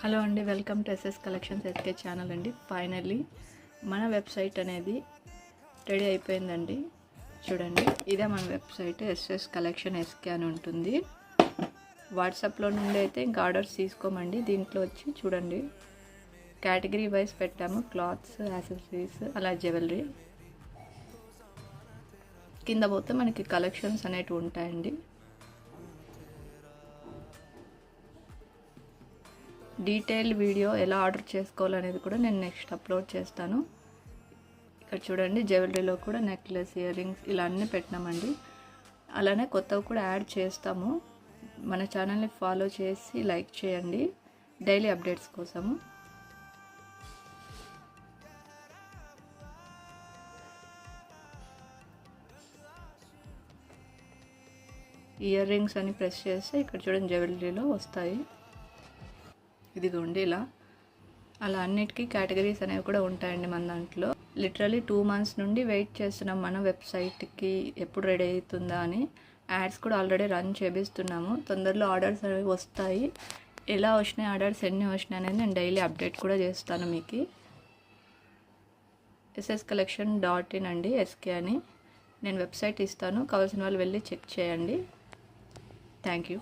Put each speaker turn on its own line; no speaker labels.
Hello అండి, welcome to SS collections SK channel అండి. Finally మన వెబ్సైట్ అనేది రెడీ అయిపోయిందండి. చూడండి, ఇదే మన వెబ్సైట్ ఎస్ఎస్ కలెక్షన్ ఎస్కే అని ఉంటుంది. వాట్సాప్లో నుండి అయితే ఇంకా ఆర్డర్స్ తీసుకోమండి. దీంట్లో వచ్చి చూడండి, కేటగిరీ వైజ్ పెట్టాము. క్లాత్స్, యాక్సెసరీస్, అలా జ్యువెలరీ. కింద పోతే మనకి కలెక్షన్స్ అనేటివి ఉంటాయండి. డీటెయిల్ వీడియో ఎలా ఆర్డర్ చేసుకోవాలనేది కూడా నేను నెక్స్ట్ అప్లోడ్ చేస్తాను. ఇక్కడ చూడండి, జ్యువెలరీలో కూడా నెక్లెస్, ఇయర్ రింగ్స్ ఇలా అన్నీ పెట్టినామండి. అలానే కొత్తవి కూడా యాడ్ చేస్తాము. మన ఛానల్ని ఫాలో చేసి లైక్ చేయండి డైలీ అప్డేట్స్ కోసము. ఇయర్ రింగ్స్ అని ప్రెస్ చేస్తే ఇక్కడ చూడండి జ్యువెలరీలో వస్తాయి. ఇదిగోండి ఇలా. అలా అన్నిటికీ కేటగిరీస్ అనేవి కూడా ఉంటాయండి మన దాంట్లో. లిటరలీ 2 months నుండి వెయిట్ చేస్తున్నాం మన వెబ్సైట్కి ఎప్పుడు రెడీ అవుతుందా అని. యాడ్స్ కూడా ఆల్రెడీ రన్ చేపిస్తున్నాము. తొందరలో ఆర్డర్స్ అనేవి వస్తాయి. ఎలా వచ్చినాయి ఆర్డర్స్, ఎన్ని వచ్చినాయి అనేది నేను డైలీ అప్డేట్ కూడా చేస్తాను మీకు. sscollection.in అండి, ఎస్కే అని నేను వెబ్సైట్ ఇస్తాను. కావాల్సిన వాళ్ళు వెళ్ళి చెక్ చేయండి. Thank you.